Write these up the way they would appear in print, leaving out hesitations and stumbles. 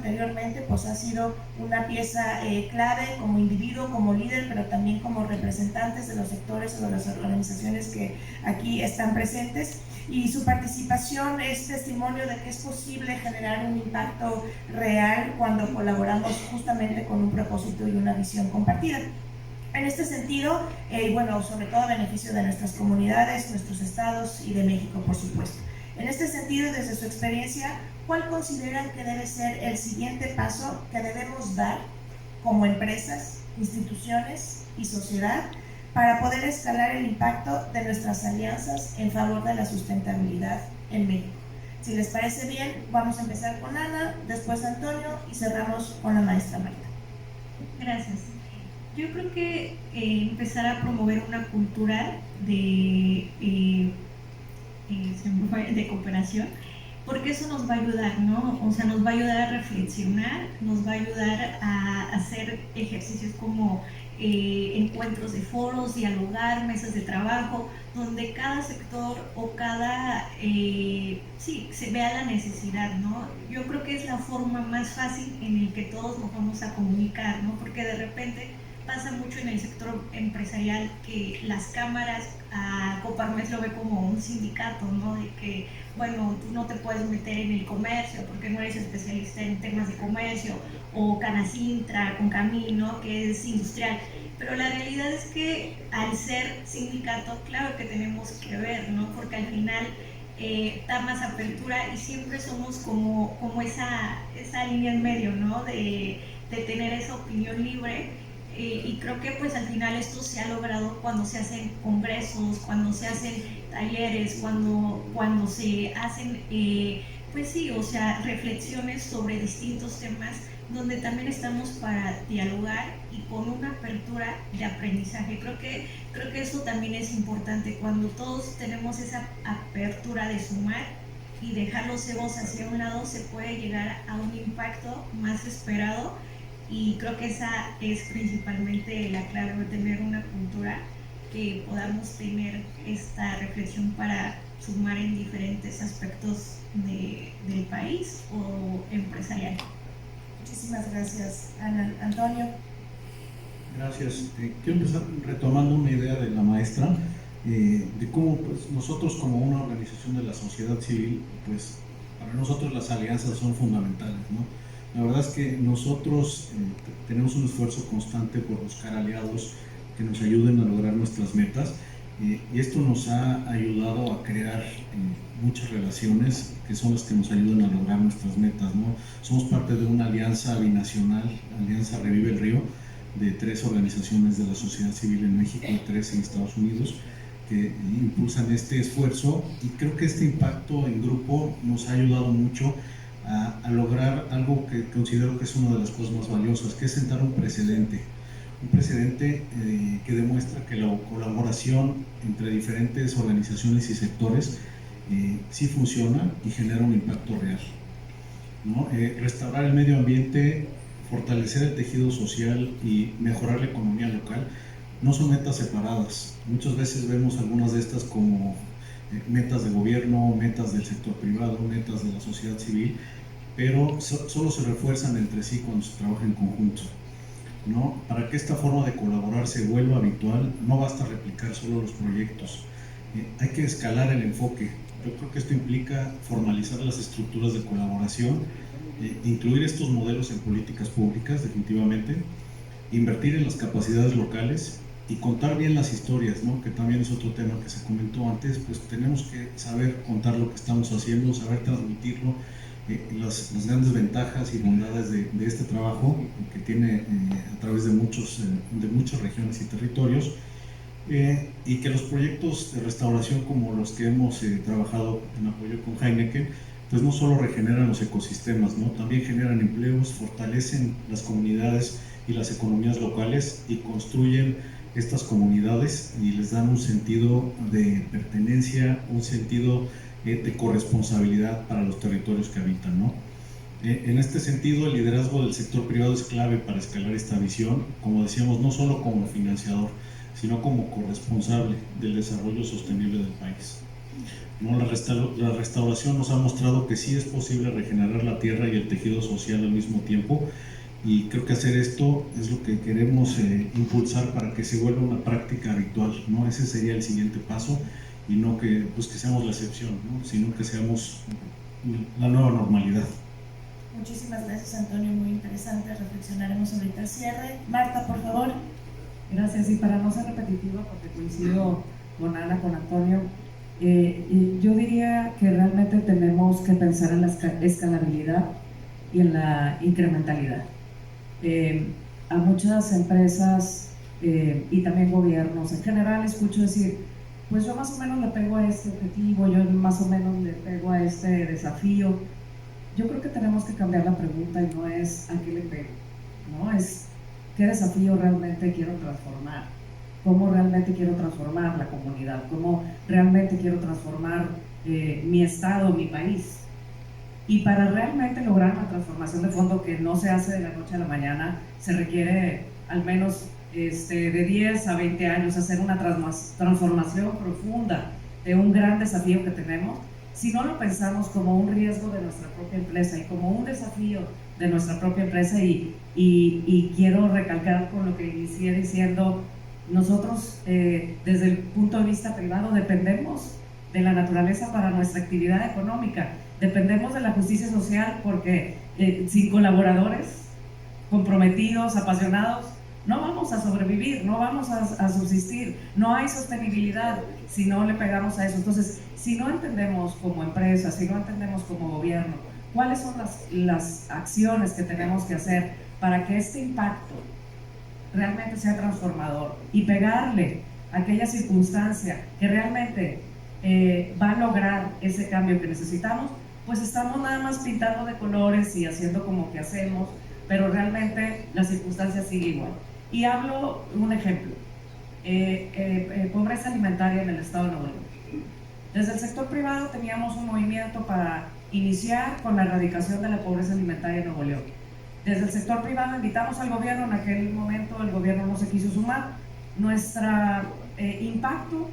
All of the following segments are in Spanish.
anteriormente, pues ha sido una pieza clave como individuo, como líder, pero también como representantes de los sectores o de las organizaciones que aquí están presentes, y su participación es testimonio de que es posible generar un impacto real cuando colaboramos justamente con un propósito y una visión compartida. En este sentido, bueno, sobre todo a beneficio de nuestras comunidades, nuestros estados y de México, por supuesto. En este sentido, desde su experiencia, ¿cuál consideran que debe ser el siguiente paso que debemos dar como empresas, instituciones y sociedad para poder escalar el impacto de nuestras alianzas en favor de la sustentabilidad en México? Si les parece bien, vamos a empezar con Ana, después Antonio y cerramos con la maestra Marta. Gracias. Yo creo que empezar a promover una cultura de cooperación, porque eso nos va a ayudar, ¿no? O sea, nos va a ayudar a reflexionar, nos va a ayudar a hacer ejercicios como encuentros de foros, dialogar, mesas de trabajo, donde cada sector o cada, se vea la necesidad, ¿no? Yo creo que es la forma más fácil en el que todos nos vamos a comunicar, ¿no? Porque de repente pasa mucho en el sector empresarial que las cámaras, a Coparmex lo ve como un sindicato, ¿no? De que, bueno, tú no te puedes meter en el comercio porque no eres especialista en temas de comercio, o Canacintra con Camino, que es industrial. Pero la realidad es que al ser sindicato, claro que tenemos que ver, ¿no? Porque al final da más apertura y siempre somos como esa línea en medio, ¿no? De tener esa opinión libre. Y creo que pues al final esto se ha logrado cuando se hacen congresos, cuando se hacen talleres, cuando se hacen, pues sí, o sea, reflexiones sobre distintos temas, donde también estamos para dialogar y con una apertura de aprendizaje. Creo que eso también es importante, cuando todos tenemos esa apertura de sumar y dejar los egos hacia un lado, se puede llegar a un impacto más esperado. Y creo que esa es principalmente la clave, de tener una cultura que podamos tener esta reflexión para sumar en diferentes aspectos del país o empresarial. Muchísimas gracias, Ana. Antonio. Gracias. Quiero empezar retomando una idea de la maestra, de cómo pues, nosotros como una organización de la sociedad civil, pues para nosotros las alianzas son fundamentales, ¿no? La verdad es que nosotros tenemos un esfuerzo constante por buscar aliados que nos ayuden a lograr nuestras metas, y esto nos ha ayudado a crear muchas relaciones que son las que nos ayudan a lograr nuestras metas, ¿no? Somos parte de una alianza binacional, Alianza Revive el Río, de 3 organizaciones de la sociedad civil en México y 3 en Estados Unidos, que impulsan este esfuerzo, y creo que este impacto en grupo nos ha ayudado mucho a lograr algo que considero que es una de las cosas más valiosas, que es sentar un precedente que demuestra que la colaboración entre diferentes organizaciones y sectores sí funciona y genera un impacto real, ¿no? Restaurar el medio ambiente, fortalecer el tejido social y mejorar la economía local no son metas separadas. Muchas veces vemos algunas de estas como metas de gobierno, metas del sector privado, metas de la sociedad civil, pero solo se refuerzan entre sí cuando se trabaja en conjunto, ¿no? Para que esta forma de colaborar se vuelva habitual, no basta replicar solo los proyectos, hay que escalar el enfoque. Yo creo que esto implica formalizar las estructuras de colaboración, incluir estos modelos en políticas públicas, definitivamente, invertir en las capacidades locales y contar bien las historias, ¿no? Que también es otro tema que se comentó antes. Pues tenemos que saber contar lo que estamos haciendo, saber transmitirlo, las grandes ventajas y bondades de este trabajo que tiene a través de muchas regiones y territorios, y que los proyectos de restauración como los que hemos trabajado en apoyo con Heineken, pues no solo regeneran los ecosistemas, ¿no? También generan empleos, fortalecen las comunidades y las economías locales y construyen estas comunidades y les dan un sentido de pertenencia, un sentido de corresponsabilidad para los territorios que habitan, ¿no? En este sentido, el liderazgo del sector privado es clave para escalar esta visión, como decíamos, no solo como financiador, sino como corresponsable del desarrollo sostenible del país. ¿no? La restauración nos ha mostrado que sí es posible regenerar la tierra y el tejido social al mismo tiempo, y creo que hacer esto es lo que queremos impulsar para que se vuelva una práctica habitual, ¿no? Ese sería el siguiente paso, y no que, pues, que seamos la excepción, ¿no? Sino que seamos la nueva normalidad. Muchísimas gracias, Antonio, muy interesante, reflexionaremos ahorita al cierre. Marta, por favor. Gracias, y para no ser repetitiva, porque coincido con Ana, con Antonio, yo diría que realmente tenemos que pensar en la escalabilidad y en la incrementalidad. A muchas empresas y también gobiernos en general escucho decir, pues yo más o menos le pego a este objetivo, yo más o menos le pego a este desafío. Yo creo que tenemos que cambiar la pregunta, y no es a qué le pego, ¿no? Es qué desafío realmente quiero transformar, cómo realmente quiero transformar la comunidad, cómo realmente quiero transformar mi estado, mi país. Y para realmente lograr una transformación de fondo que no se hace de la noche a la mañana, se requiere al menos de 10 a 20 años hacer una transformación profunda de un gran desafío que tenemos. Si no lo pensamos como un riesgo de nuestra propia empresa y como un desafío de nuestra propia empresa, y quiero recalcar con lo que inicié diciendo, nosotros desde el punto de vista privado dependemos de la naturaleza para nuestra actividad económica, dependemos de la justicia social, porque sin colaboradores comprometidos, apasionados, no vamos a sobrevivir, no vamos a subsistir, no hay sostenibilidad si no le pegamos a eso. Entonces, si no entendemos como empresa, si no entendemos como gobierno, cuáles son las acciones que tenemos que hacer para que este impacto realmente sea transformador y pegarle a aquella circunstancia que realmente va a lograr ese cambio que necesitamos, pues estamos nada más pintando de colores y haciendo como que hacemos, pero realmente la circunstancia sigue igual. Y hablo un ejemplo, pobreza alimentaria en el estado de Nuevo León. Desde el sector privado teníamos un movimiento para iniciar con la erradicación de la pobreza alimentaria en Nuevo León. Desde el sector privado invitamos al gobierno, en aquel momento el gobierno no se quiso sumar. Nuestro impacto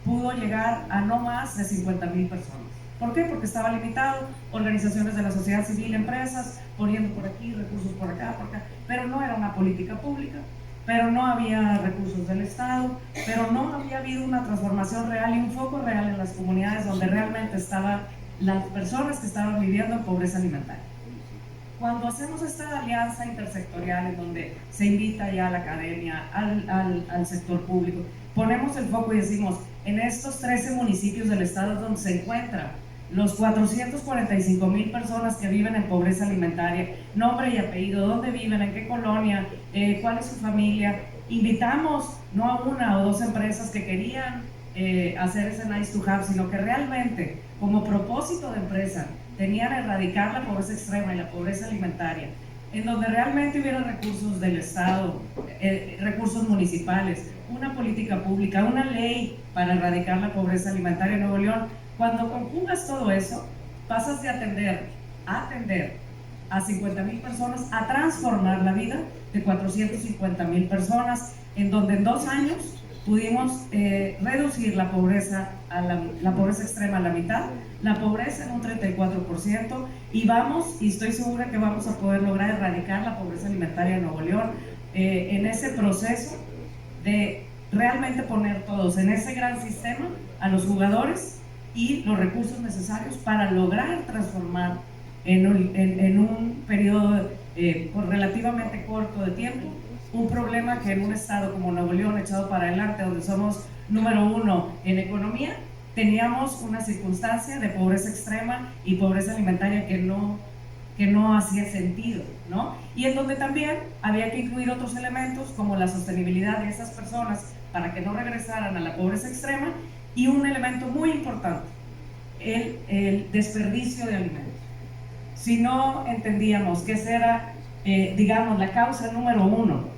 pudo llegar a no más de 50,000 personas. ¿Por qué? Porque estaba limitado, organizaciones de la sociedad civil, empresas, poniendo por aquí, recursos por acá, pero no era una política pública, pero no había recursos del Estado, pero no había habido una transformación real y un foco real en las comunidades donde realmente estaban las personas que estaban viviendo en pobreza alimentaria. Cuando hacemos esta alianza intersectorial en donde se invita ya a la academia, al sector público, ponemos el foco y decimos, en estos 13 municipios del estado donde se encuentran los 445,000 personas que viven en pobreza alimentaria, nombre y apellido, dónde viven, en qué colonia, cuál es su familia, invitamos no a una o dos empresas que querían hacer ese nice to have, sino que realmente como propósito de empresa tenían erradicar la pobreza extrema y la pobreza alimentaria, en donde realmente hubiera recursos del Estado, recursos municipales, una política pública, una ley para erradicar la pobreza alimentaria en Nuevo León. Cuando conjugas todo eso, pasas de atender a 50,000 personas a transformar la vida de 450,000 personas, en donde en 2 años pudimos reducir la pobreza, la pobreza extrema a la mitad, la pobreza en un 34%, y estoy segura que vamos a poder lograr erradicar la pobreza alimentaria en Nuevo León, en ese proceso de realmente poner todos en ese gran sistema a los jugadores y los recursos necesarios para lograr transformar en un periodo relativamente corto de tiempo un problema que en un estado como Nuevo León, echado para adelante, donde somos número 1 en economía, teníamos una circunstancia de pobreza extrema y pobreza alimentaria que no hacía sentido, ¿no? Y en donde también había que incluir otros elementos como la sostenibilidad de esas personas para que no regresaran a la pobreza extrema, y un elemento muy importante, el desperdicio de alimentos. Si no entendíamos que esa era, digamos, la causa número 1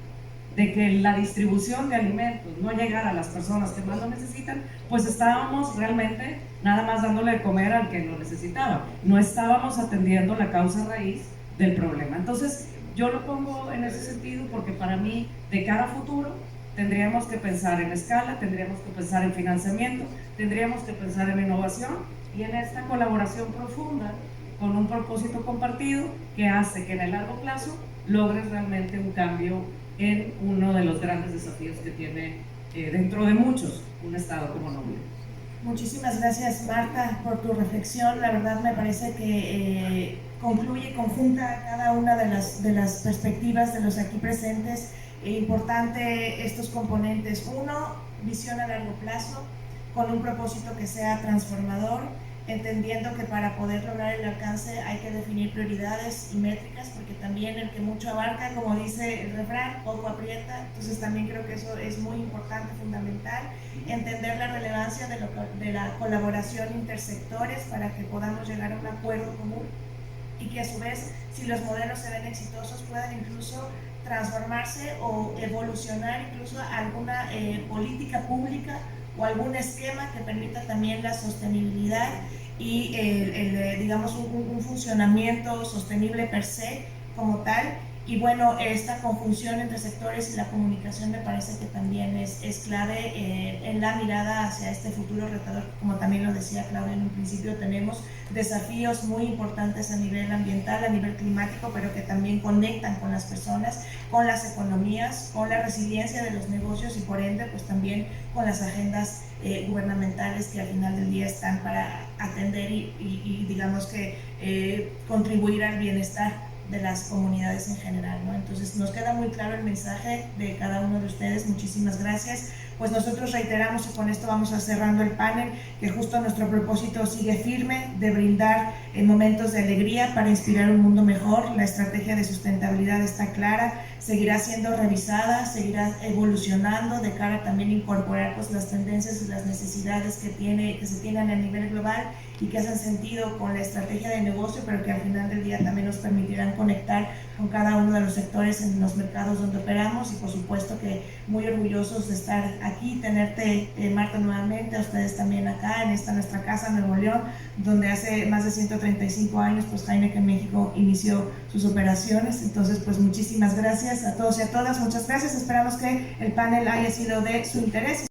de que la distribución de alimentos no llegara a las personas que más lo necesitan, pues estábamos realmente nada más dándole de comer al que lo necesitaba. No estábamos atendiendo la causa raíz del problema. Entonces, yo lo pongo en ese sentido porque para mí, de cara a futuro, tendríamos que pensar en escala, tendríamos que pensar en financiamiento, tendríamos que pensar en innovación y en esta colaboración profunda con un propósito compartido que hace que en el largo plazo logres realmente un cambio en uno de los grandes desafíos que tiene dentro de muchos un Estado como Nuevo León. Muchísimas gracias, Marta, por tu reflexión. La verdad me parece que concluye, conjunta cada una de las perspectivas de los aquí presentes. Importante estos componentes. Uno, visión a largo plazo, con un propósito que sea transformador, entendiendo que para poder lograr el alcance hay que definir prioridades y métricas, porque también el que mucho abarca, como dice el refrán, poco aprieta. Entonces también creo que eso es muy importante, fundamental, entender la relevancia de la colaboración intersectores para que podamos llegar a un acuerdo común y que a su vez, si los modelos se ven exitosos, puedan incluso transformarse o evolucionar incluso a alguna política pública o algún esquema que permita también la sostenibilidad y digamos un funcionamiento sostenible per se como tal. Y bueno, esta conjunción entre sectores y la comunicación me parece que también es clave en la mirada hacia este futuro retador. Como también lo decía Claudia en un principio, tenemos desafíos muy importantes a nivel ambiental, a nivel climático, pero que también conectan con las personas, con las economías, con la resiliencia de los negocios y por ende pues también con las agendas gubernamentales que al final del día están para atender y digamos que contribuir al bienestar de las comunidades en general, ¿no? Entonces nos queda muy claro el mensaje de cada uno de ustedes. Muchísimas gracias. Pues nosotros reiteramos y con esto vamos a cerrando el panel, que justo nuestro propósito sigue firme de brindar momentos de alegría para inspirar un mundo mejor. La estrategia de sustentabilidad está clara, seguirá siendo revisada, seguirá evolucionando de cara a también incorporar pues las tendencias y las necesidades que se tienen a nivel global y que hacen sentido con la estrategia de negocio, pero que al final del día también nos permitirán conectar con cada uno de los sectores en los mercados donde operamos. Y por supuesto que muy orgullosos de estar aquí, tenerte Marta nuevamente, a ustedes también acá en esta nuestra casa Nuevo León, donde hace más de 135 años pues Heineken México inició sus operaciones. Entonces pues muchísimas gracias a todos y a todas, muchas gracias. Esperamos que el panel haya sido de su interés.